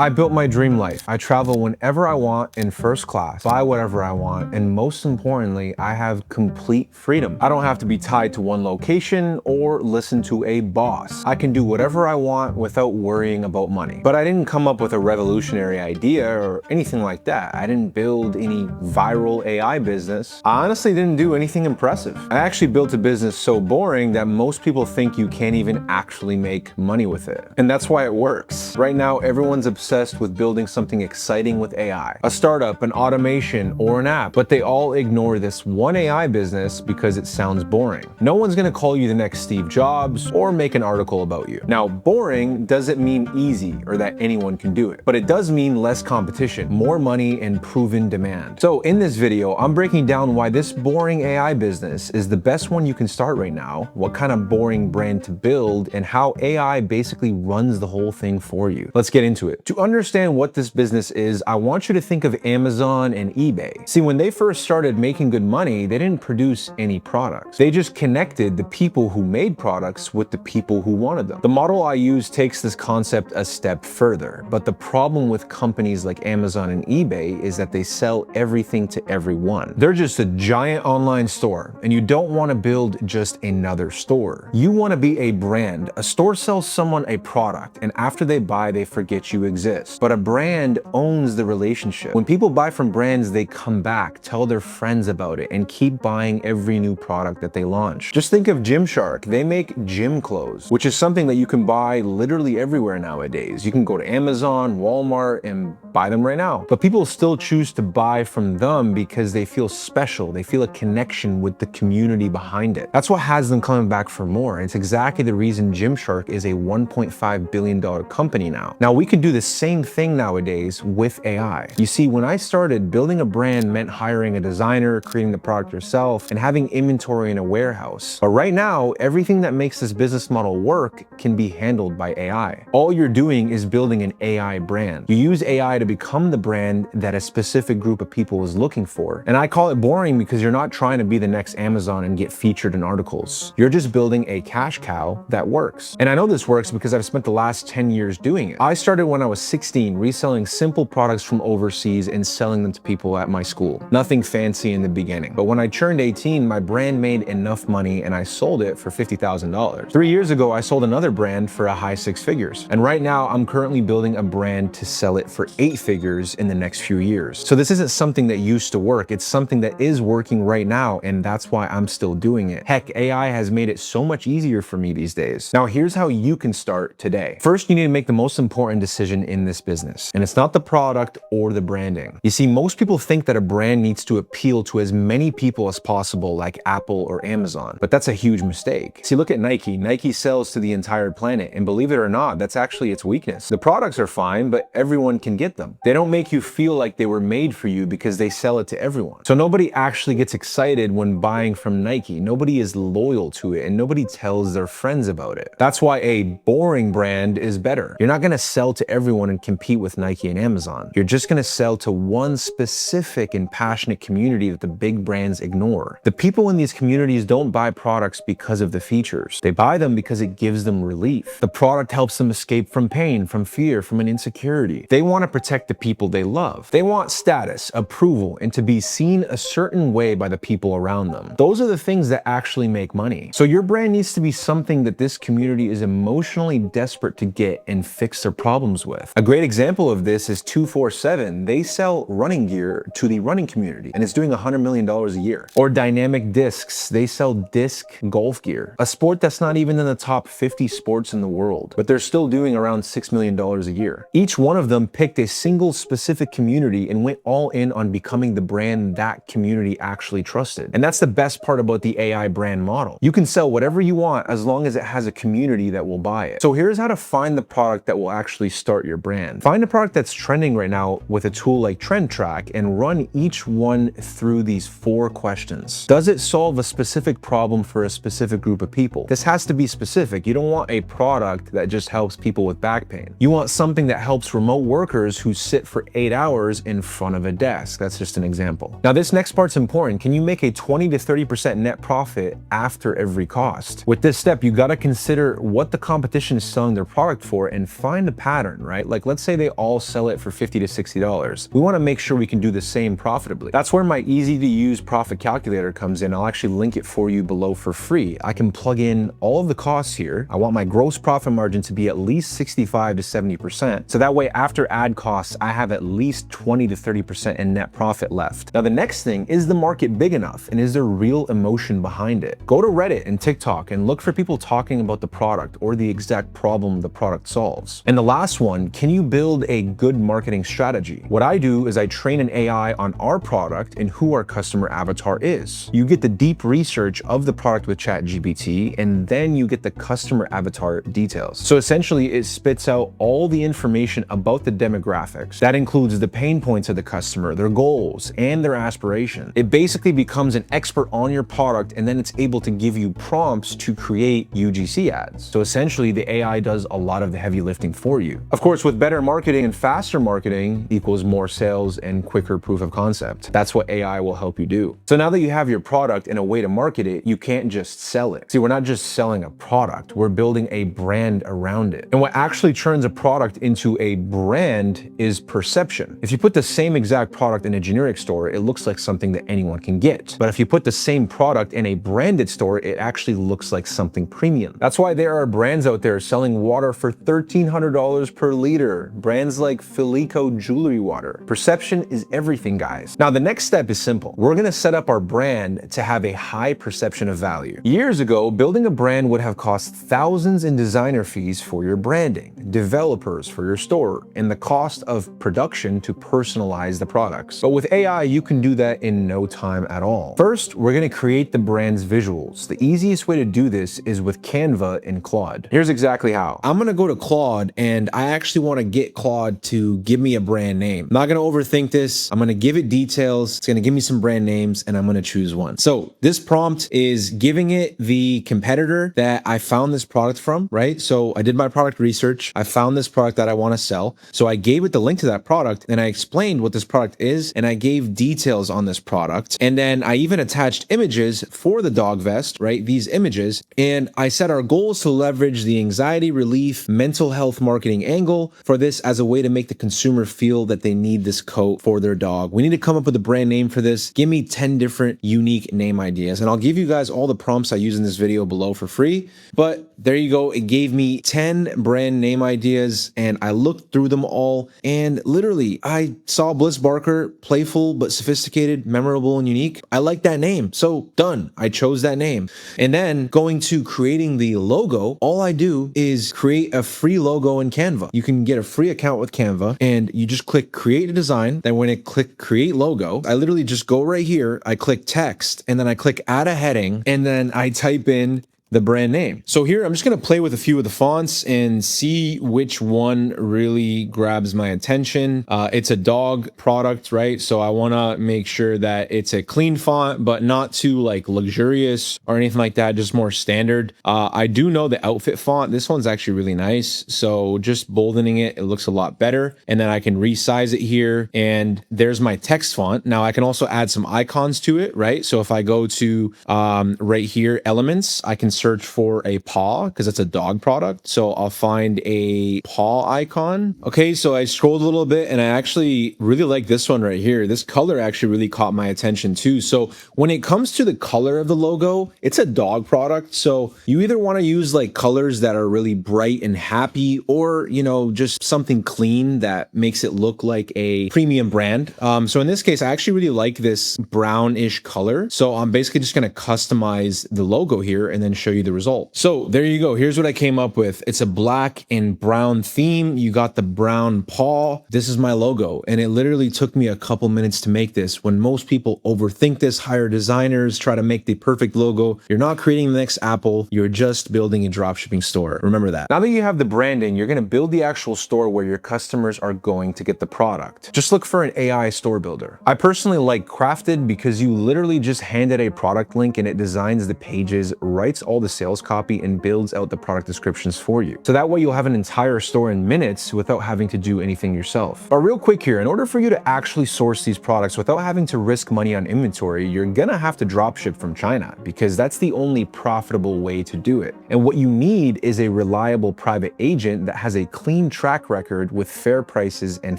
I built my dream life. I travel whenever I want in first class, buy whatever I want, and most importantly, I have complete freedom. I don't have to be tied to one location or listen to a boss. I can do whatever I want without worrying about money. But I didn't come up with a revolutionary idea or anything like that. I didn't build any viral AI business. I honestly didn't do anything impressive. I actually built a business so boring that most people think you can't even actually make money with it. And that's why it works. Right now, everyone's obsessed with building something exciting with AI, a startup, an automation, or an app, but they all ignore this one AI business because it sounds boring. No one's gonna call you the next Steve Jobs or make an article about you. Now, boring doesn't mean easy or that anyone can do it, but it does mean less competition, more money, and proven demand. So in this video, I'm breaking down why this boring AI business is the best one you can start right now, what kind of boring brand to build, and how AI basically runs the whole thing for you. Let's get into it. To understand what this business is, I want you to think of Amazon and eBay. See, when they first started making good money, they didn't produce any products. They just connected the people who made products with the people who wanted them. The model I use takes this concept a step further, but the problem with companies like Amazon and eBay is that they sell everything to everyone. They're just a giant online store, and you don't want to build just another store. You want to be a brand. A store sells someone a product, and after they buy, they forget you exist. But a brand owns the relationship. When people buy from brands, they come back, tell their friends about it, and keep buying every new product that they launch. Just think of Gymshark. They make gym clothes, which is something that you can buy literally everywhere nowadays. You can go to Amazon, Walmart, and buy them right now. But people still choose to buy from them because they feel special. They feel a connection with the community behind it. That's what has them coming back for more. It's exactly the reason Gymshark is a $1.5 billion company now. Now, we can do the same thing nowadays with AI. You see, when I started, building a brand meant hiring a designer, creating the product yourself, and having inventory in a warehouse. But right now, everything that makes this business model work can be handled by AI. All you're doing is building an AI brand. You use AI to become the brand that a specific group of people is looking for. And I call it boring because you're not trying to be the next Amazon and get featured in articles. You're just building a cash cow that works. And I know this works because I've spent the last 10 years doing it. I started when I was 16, reselling simple products from overseas and selling them to people at my school. Nothing fancy in the beginning. But when I turned 18, my brand made enough money and I sold it for $50,000. 3 years ago, I sold another brand for a high six figures. And right now, I'm currently building a brand to sell it for 8 figures in the next few years. So this isn't something that used to work. It's something that is working right now, and that's why I'm still doing it. Heck, AI has made it so much easier for me these days. Now, here's how you can start today. First, you need to make the most important decision in this business, and it's not the product or the branding. You see, most people think that a brand needs to appeal to as many people as possible, like Apple or Amazon, but that's a huge mistake. See, look at Nike. Nike sells to the entire planet, and believe it or not, that's actually its weakness. The products are fine, but everyone can get them. They don't make you feel like they were made for you because they sell it to everyone. So nobody actually gets excited when buying from Nike. Nobody is loyal to it, and nobody tells their friends about it. That's why a boring brand is better. You're not gonna sell to everyone and compete with Nike and Amazon. You're just gonna sell to one specific and passionate community that the big brands ignore. The people in these communities don't buy products because of the features. They buy them because it gives them relief. The product helps them escape from pain, from fear, from an insecurity. They want to protect the people they love. They want status, approval, and to be seen a certain way by the people around them. Those are the things that actually make money. So your brand needs to be something that this community is emotionally desperate to get and fix their problems with. A great example of this is 247. They sell running gear to the running community, and it's doing $100 million a year. Or Dynamic Discs. They sell disc golf gear, a sport that's not even in the top 50 sports in the world, but they're still doing around $6 million a year. Each one of them picked a single specific community and went all in on becoming the brand that community actually trusted. And that's the best part about the AI brand model. You can sell whatever you want as long as it has a community that will buy it. So here's how to find the product that will actually start your brand. Find a product that's trending right now with a tool like Trend Track and run each one through these 4 questions. Does it solve a specific problem for a specific group of people? This has to be specific. You don't want a product that just helps people with back pain. You want something that helps remote workers who sit for 8 hours in front of a desk. That's just an example. Now, this next part's important. Can you make a 20 to 30% net profit after every cost? With this step, you got to consider what the competition is selling their product for and find a pattern, right? Like let's say they all sell it for $50 to $60. We want to make sure we can do the same profitably. That's where my easy to use profit calculator comes in. I'll actually link it for you below for free. I can plug in all of the costs here. I want my gross profit margin to be at least 65 to 70%. So that way after ad costs, I have at least 20 to 30% in net profit left. Now the next thing, is the market big enough and is there real emotion behind it? Go to Reddit and TikTok and look for people talking about the product or the exact problem the product solves. And the last one, can you build a good marketing strategy? What I do is I train an AI on our product and who our customer avatar is. You get the deep research of the product with ChatGPT, and then you get the customer avatar details. So essentially it spits out all the information about the demographics. That includes the pain points of the customer, their goals, and their aspiration. It basically becomes an expert on your product, and then it's able to give you prompts to create UGC ads. So essentially the AI does a lot of the heavy lifting for you. Of course, with better marketing and faster marketing equals more sales and quicker proof of concept. That's what AI will help you do. So now that you have your product and a way to market it, you can't just sell it. See, we're not just selling a product, we're building a brand around it. And what actually turns a product into a brand is perception. If you put the same exact product in a generic store, it looks like something that anyone can get. But if you put the same product in a branded store, it actually looks like something premium. That's why there are brands out there selling water for $1,300 per liter. Brands like Filico Jewelry Water. Perception is everything, guys. Now, the next step is simple. We're gonna set up our brand to have a high perception of value. Years ago, building a brand would have cost thousands in designer fees for your branding, developers for your store, and the cost of production to personalize the products. But with AI, you can do that in no time at all. First, we're gonna create the brand's visuals. The easiest way to do this is with Canva and Claude. Here's exactly how. I'm gonna go to Claude, and I actually wanna get Claude to give me a brand name. I'm not gonna overthink this. I'm gonna give it details. It's gonna give me some brand names, and I'm gonna choose one. So this prompt is giving it the competitor that I found this product from, right? So I did my product research. I found this product that I wanna sell. So I gave it the link to that product, and I explained what this product is, and I gave details on this product. And then I even attached images for the dog vest, right? These images. And I said our goal is to leverage the anxiety relief, mental health marketing angle for this as a way to make the consumer feel that they need this coat for their dog. We need to come up with a brand name for this. Give me 10 different unique name ideas. And I'll give you guys all the prompts I use in this video below for free. But there you go. It gave me 10 brand name ideas, and I looked through them all, and literally I saw Bliss Barker, playful but sophisticated, memorable and unique. I like that name. So done. I chose that name. And then going to creating the logo, all I do is create a free logo in Canva. You can get a free account with Canva, and you just click create a design. Then when I click create logo, I literally just go right here, I click text, and then I click add a heading, and then I type in the brand name. So here, I'm just gonna play with a few of the fonts and see which one really grabs my attention. It's a dog product, right? So I wanna make sure that it's a clean font, but not too like luxurious or anything like that, just more standard. I do know the outfit font. This one's actually really nice. So just boldening it, it looks a lot better. And then I can resize it here, and there's my text font. Now I can also add some icons to it, right? So if I go to right here, elements, I can search for a paw because it's a dog product. So I'll find a paw icon. Okay, so I scrolled a little bit, and I actually really like this one right here. This color actually really caught my attention too. So when it comes to the color of the logo, it's a dog product. So you either want to use like colors that are really bright and happy, or, you know, just something clean that makes it look like a premium brand. So in this case, I actually really like this brownish color. So I'm basically just going to customize the logo here and then show you the result. So there you go. Here's what I came up with. It's a black and brown theme. You got the brown paw. This is my logo. And it literally took me a couple minutes to make this. When most people overthink this, hire designers, try to make the perfect logo, you're not creating the next Apple. You're just building a dropshipping store. Remember that. Now that you have the branding, you're going to build the actual store where your customers are going to get the product. Just look for an AI store builder. I personally like Crafted because you literally just hand it a product link and it designs the pages, writes all all the sales copy and builds out the product descriptions for you. So that way you'll have an entire store in minutes without having to do anything yourself. But real quick here, in order for you to actually source these products without having to risk money on inventory, you're gonna have to drop ship from China because that's the only profitable way to do it. And what you need is a reliable private agent that has a clean track record with fair prices and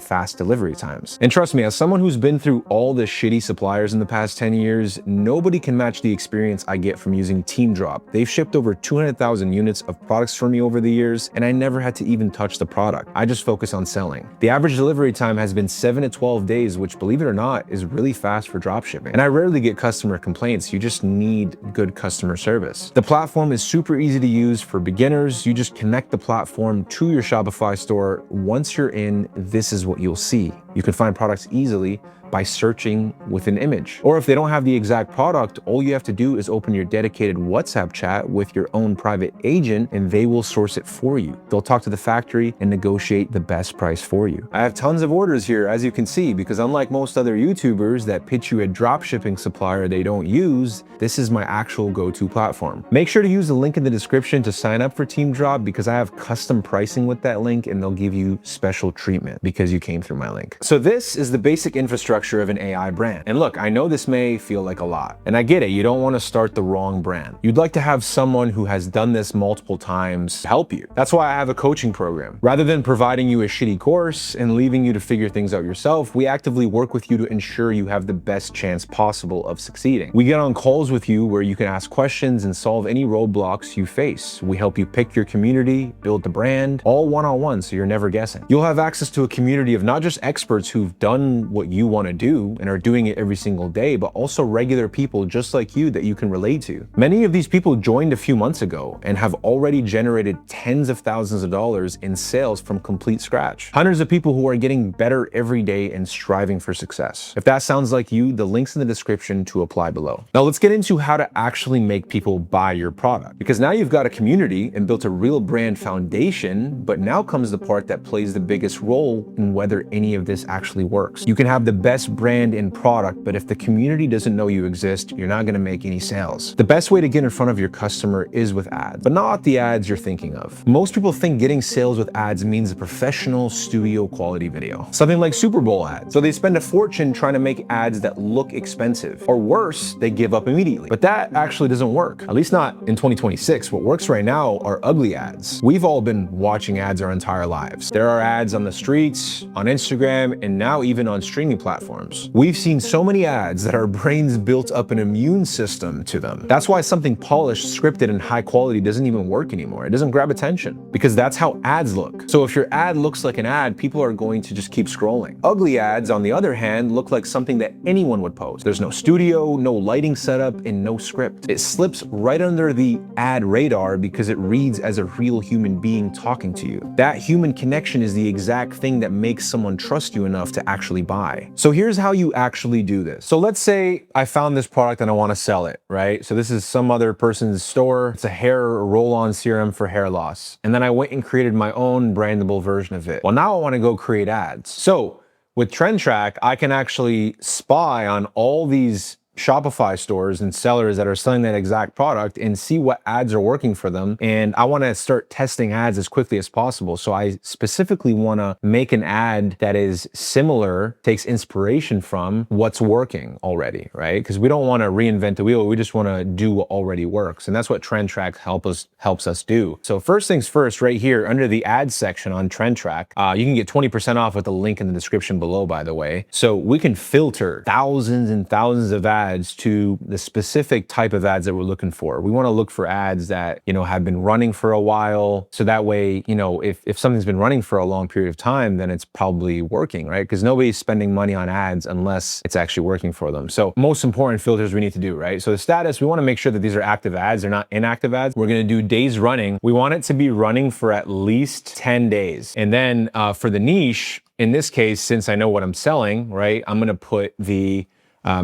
fast delivery times. And trust me, as someone who's been through all the shitty suppliers in the past 10 years, nobody can match the experience I get from using Teamdrop. They've shipped over 200,000 units of products for me over the years, and I never had to even touch the product. I just focus on selling. The average delivery time has been 7 to 12 days, which, believe it or not, is really fast for dropshipping. And I rarely get customer complaints. You just need good customer service. The platform is super easy to use for beginners. You just connect the platform to your Shopify store. Once you're in, this is what you'll see. You can find products easily by searching with an image. Or if they don't have the exact product, all you have to do is open your dedicated WhatsApp chat with your own private agent and they will source it for you. They'll talk to the factory and negotiate the best price for you. I have tons of orders here, as you can see, because unlike most other YouTubers that pitch you a dropshipping supplier they don't use, this is my actual go-to platform. Make sure to use the link in the description to sign up for Teamdrop because I have custom pricing with that link and they'll give you special treatment because you came through my link. So this is the basic infrastructure of an AI brand. And look, I know this may feel like a lot, and I get it. You don't want to start the wrong brand. You'd like to have someone who has done this multiple times help you. That's why I have a coaching program. Rather than providing you a shitty course and leaving you to figure things out yourself, we actively work with you to ensure you have the best chance possible of succeeding. We get on calls with you where you can ask questions and solve any roadblocks you face. We help you pick your community, build the brand, all one-on-one so you're never guessing. You'll have access to a community of not just experts who've done what you want to do and are doing it every single day, but also regular people just like you that you can relate to. Many of these people joined a few months ago and have already generated tens of thousands of dollars in sales from complete scratch. Hundreds of people who are getting better every day and striving for success. If that sounds like you, the link's in the description to apply below. Now let's get into how to actually make people buy your product, because now you've got a community and built a real brand foundation, but now comes the part that plays the biggest role in whether any of this actually works. You can have the best brand and product, but if the community doesn't know you exist, you're not gonna make any sales. The best way to get in front of your customer is with ads, but not the ads you're thinking of. Most people think getting sales with ads means a professional studio quality video, something like Super Bowl ads. So they spend a fortune trying to make ads that look expensive, or worse, they give up immediately. But that actually doesn't work, at least not in 2026. What works right now are ugly ads. We've all been watching ads our entire lives. There are ads on the streets, on Instagram, and now even on streaming platforms. We've seen so many ads that our brains built up an immune system to them. That's why something polished, scripted, and high quality doesn't even work anymore. It doesn't grab attention because that's how ads look. So if your ad looks like an ad, people are going to just keep scrolling. Ugly ads, on the other hand, look like something that anyone would post. There's no studio, no lighting setup, and no script. It slips right under the ad radar because it reads as a real human being talking to you. That human connection is the exact thing that makes someone trust you enough to actually buy. So here's how you actually do this. So let's say I found this product and I want to sell it, right? So this is some other person's store. It's a hair roll-on serum for hair loss. And then I went and created my own brandable version of it. Well, now I want to go create ads. So with Trend Track, I can actually spy on all these Shopify stores and sellers that are selling that exact product and see what ads are working for them. And I want to start testing ads as quickly as possible. So I specifically want to make an ad that is similar, takes inspiration from what's working already, right? Because we don't want to reinvent the wheel. We just want to do what already works. And that's what Trend Track helps us do. So first things first, right here under the ads section on Trend Track, you can get 20% off with the link in the description below, by the way. So we can filter thousands and thousands of ads to the specific type of ads that we're looking for. We want to look for ads that, have been running for a while. So that way, if something's been running for a long period of time, then it's probably working, right? Because nobody's spending money on ads unless it's actually working for them. So most important filters we need to do, right? So the status, we want to make sure that these are active ads. They're not inactive ads. We're going to do days running. We want it to be running for at least 10 days. And then for the niche, in this case, since I know what I'm selling, right, I'm going to put the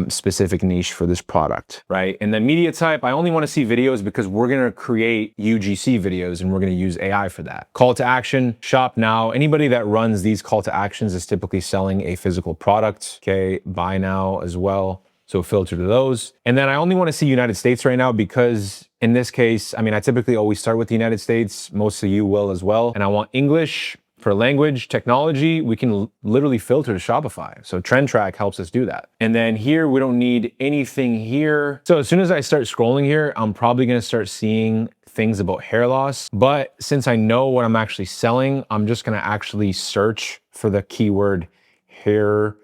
specific niche for this product, right? And then media type, I only want to see videos because we're going to create UGC videos and we're going to use AI for that. Call to action, shop now. Anybody that runs these call to actions is typically selling a physical product. Okay, buy now as well. So filter to those. And then I only want to see United States right now because in this case, I mean, I typically always start with the United States. Most of you will as well. And I want English. For language, technology, we can literally filter to Shopify. So Trend Track helps us do that. And then here, we don't need anything here. So as soon as I start scrolling here, I'm probably gonna start seeing things about hair loss. But since I know what I'm actually selling, I'm just gonna actually search for the keyword hair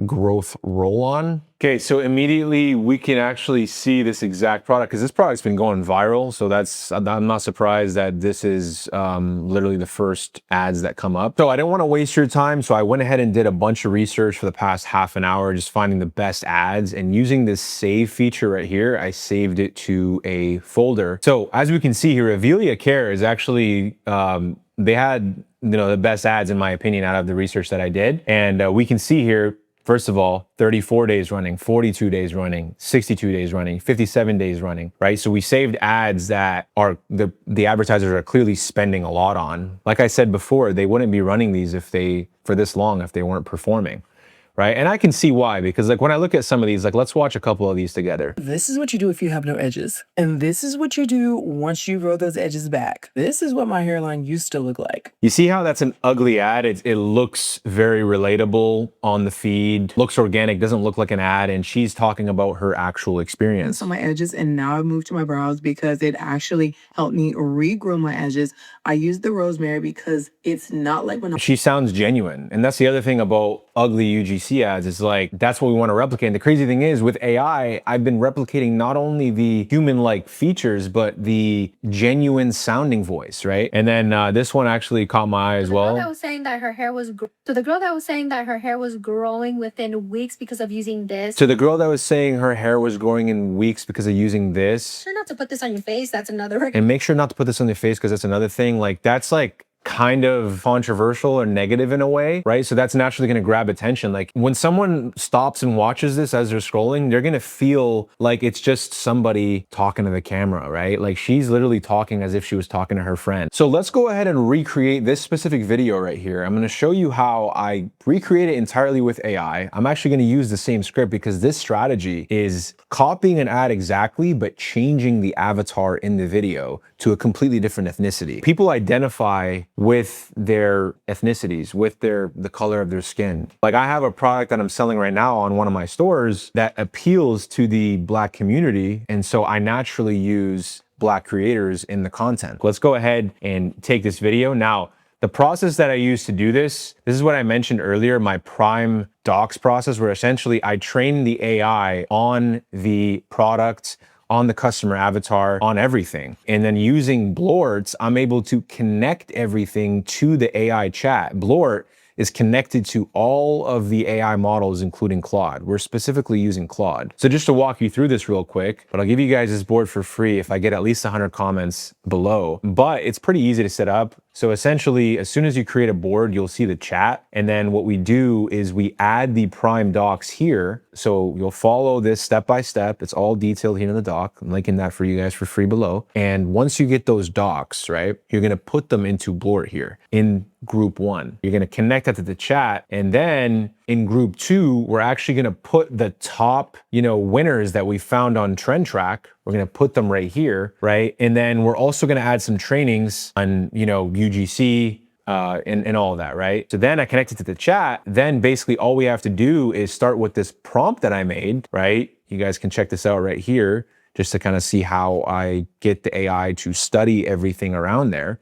growth roll-on. Okay, so immediately we can actually see this exact product because this product's been going viral. So I'm not surprised that this is literally the first ads that come up. So I didn't want to waste your time. So I went ahead and did a bunch of research for the past half an hour, just finding the best ads, and using this save feature right here, I saved it to a folder. So as we can see here, Avelia Care is actually, they had the best ads in my opinion out of the research that I did. And we can see here, first of all, 34 days running, 42 days running, 62 days running, 57 days running, right? So we saved ads that are the advertisers are clearly spending a lot on. Like I said before, they wouldn't be running these for this long if they weren't performing. Right? And I can see why, because like when I look at some of these, like let's watch a couple of these together. This is what you do if you have no edges. And this is what you do once you grow those edges back. This is what my hairline used to look like. You see how that's an ugly ad? It looks very relatable on the feed, looks organic, doesn't look like an ad, and she's talking about her actual experience. On my edges, and now I've moved to my brows because it actually helped me regrow my edges. I used the rosemary because it's not like when she sounds genuine. And that's the other thing about ugly UGC ads is like, that's what we want to replicate. And the crazy thing is with AI, I've been replicating not only the human-like features, but the genuine sounding voice, right? And then this one actually caught my eye as well. The girl that was saying that her hair was the girl that was saying that her hair was growing within weeks because of using this. So the girl that was saying her hair was growing in weeks because of using this. Sure not to put this on your face. That's another. And make sure not to put this on your face because that's another thing. Like that's like kind of controversial or negative in a way, right? So that's naturally going to grab attention. Like when someone stops and watches this as they're scrolling, they're going to feel like it's just somebody talking to the camera, right? Like she's literally talking as if she was talking to her friend. So let's go ahead and recreate this specific video right here. I'm going to show you how I recreate it entirely with AI. I'm actually going to use the same script because this strategy is copying an ad exactly, but changing the avatar in the video to a completely different ethnicity. People identify with their ethnicities, with the color of their skin. Like I have a product that I'm selling right now on one of my stores that appeals to the Black community. And so I naturally use Black creators in the content. Let's go ahead and take this video. Now, the process that I use to do this is what I mentioned earlier, my prime docs process, where essentially I train the AI on the product, on the customer avatar, on everything. And then using Blort, I'm able to connect everything to the AI chat. Blort is connected to all of the AI models, including Claude. We're specifically using Claude. So just to walk you through this real quick, but I'll give you guys this board for free if I get at least 100 comments below, but it's pretty easy to set up. So essentially, as soon as you create a board, you'll see the chat. And then what we do is we add the prime docs here. So you'll follow this step by step. It's all detailed here in the doc. I'm linking that for you guys for free below. And once you get those docs, right, you're gonna put them into Blort here in group 1. You're gonna connect that to the chat. And then in group 2, we're actually gonna put the top, winners that we found on Trend Track. We're gonna put them right here, right? And then we're also gonna add some trainings on, UGC, and all of that, right? So then I connect it to the chat. Then basically all we have to do is start with this prompt that I made, right? You guys can check this out right here, just to kind of see how I get the AI to study everything around there.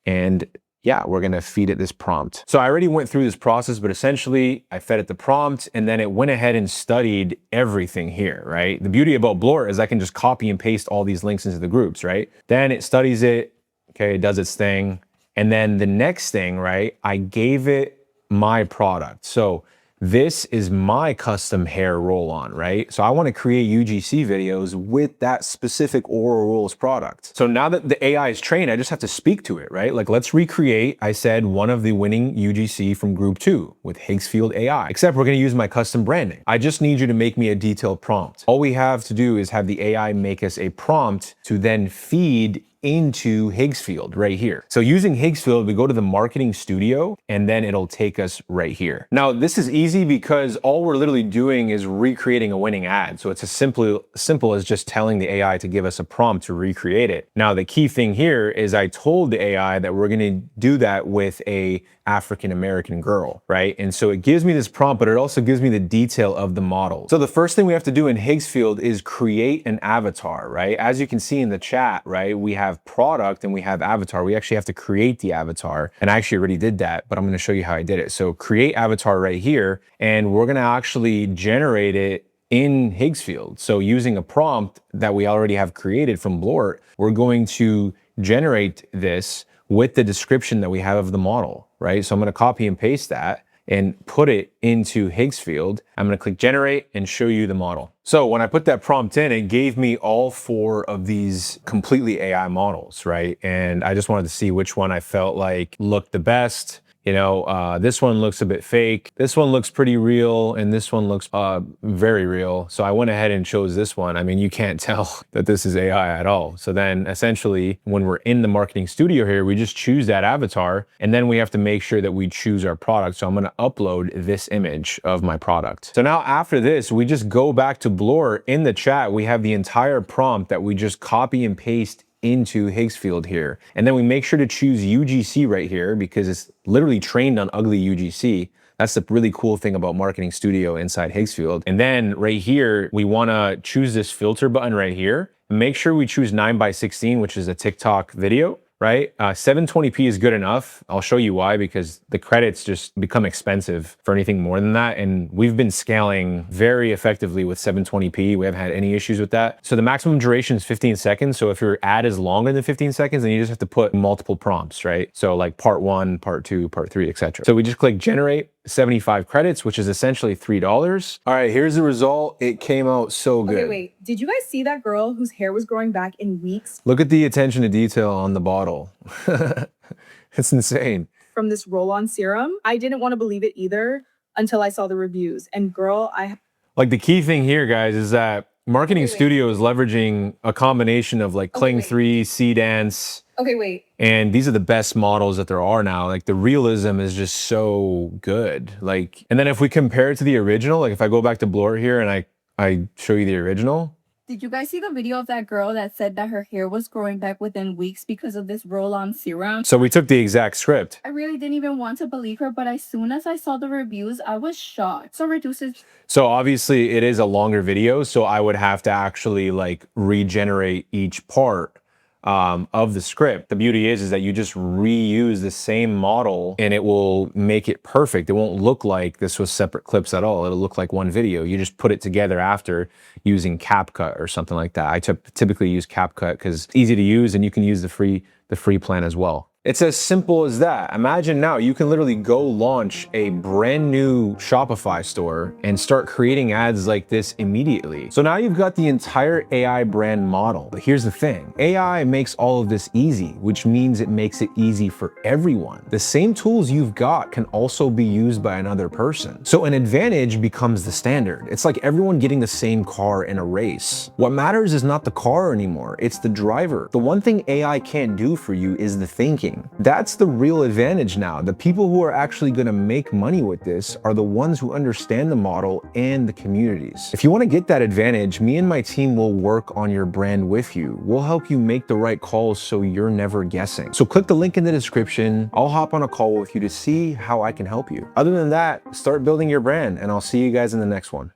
And yeah, we're gonna feed it this prompt. So I already went through this process, but essentially I fed it the prompt and then it went ahead and studied everything here, right? The beauty about Blort is I can just copy and paste all these links into the groups, right? Then it studies it, okay, it does its thing. And then the next thing, right, I gave it my product. So this is my custom hair roll-on, right? So I want to create UGC videos with that specific Oral Rolls product. So now that the AI is trained, I just have to speak to it, right? Like let's recreate, I said, one of the winning UGC from group 2 with Higgsfield AI, except we're going to use my custom branding. I just need you to make me a detailed prompt. All we have to do is have the AI make us a prompt to then feed into Higgsfield right here. So using Higgsfield, we go to the marketing studio and then it'll take us right here. Now, this is easy because all we're literally doing is recreating a winning ad. So it's as simple as just telling the AI to give us a prompt to recreate it. Now, the key thing here is I told the AI that we're going to do that with a African-American girl, right? And so it gives me this prompt, but it also gives me the detail of the model. So the first thing we have to do in Higgsfield is create an avatar, right? As you can see in the chat, right, we have product and we have avatar. We actually have to create the avatar. And I actually already did that, but I'm going to show you how I did it. So create avatar right here, and we're going to actually generate it in Higgsfield. So using a prompt that we already have created from Blort, we're going to generate this with the description that we have of the model, right? So I'm going to copy and paste that and put it into Higgsfield. I'm going to click generate and show you the model. So when I put that prompt in, it gave me all 4 of these completely AI models, right? And I just wanted to see which one I felt like looked the best. You know, this one looks a bit fake. This one looks pretty real, and this one looks very real. So I went ahead and chose this one. I mean, you can't tell that this is AI at all. So then essentially, when we're in the marketing studio here, we just choose that avatar, and then we have to make sure that we choose our product. So I'm gonna upload this image of my product. So now after this, we just go back to Blur. In the chat, we have the entire prompt that we just copy and paste into Higgsfield here. And then we make sure to choose UGC right here because it's literally trained on ugly UGC. That's the really cool thing about Marketing Studio inside Higgsfield. And then right here, we wanna choose this filter button right here. Make sure we choose 9:16, which is a TikTok video, right? 720p is good enough. I'll show you why, because the credits just become expensive for anything more than that. And we've been scaling very effectively with 720p. We haven't had any issues with that. So the maximum duration is 15 seconds. So if your ad is longer than 15 seconds, then you just have to put multiple prompts, right? So like part 1, part 2, part 3, etc. So we just click generate. 75 credits, which is essentially $3. All right, here's the result. It came out so good. Okay, wait. Did you guys see that girl whose hair was growing back in weeks? Look at the attention to detail on the bottle. It's insane. From this roll-on serum. I didn't want to believe it either until I saw the reviews. And girl, Like the key thing here, guys, is that Marketing Studio is leveraging a combination of like Kling 3, C-Dance. Okay, wait. And these are the best models that there are now. Like the realism is just so good. Like, and then if we compare it to the original, like if I go back to Blur here and I show you the original. Did you guys see the video of that girl that said that her hair was growing back within weeks because of this roll-on serum? So we took the exact script. I really didn't even want to believe her, but as soon as I saw the reviews, I was shocked. So reduces. So obviously it is a longer video, so I would have to actually like regenerate each part of the script. The beauty is that you just reuse the same model and it will make it perfect. It won't look like this was separate clips at all. It'll look like one video. You just put it together after using CapCut or something like that. I typically use CapCut because it's easy to use and you can use the free plan as well. It's as simple as that. Imagine now you can literally go launch a brand new Shopify store and start creating ads like this immediately. So now you've got the entire AI brand model. But here's the thing, AI makes all of this easy, which means it makes it easy for everyone. The same tools you've got can also be used by another person. So an advantage becomes the standard. It's like everyone getting the same car in a race. What matters is not the car anymore, it's the driver. The one thing AI can't do for you is the thinking. That's the real advantage now. The people who are actually going to make money with this are the ones who understand the model and the communities. If you want to get that advantage, me and my team will work on your brand with you. We'll help you make the right calls so you're never guessing. So click the link in the description. I'll hop on a call with you to see how I can help you. Other than that, start building your brand and I'll see you guys in the next one.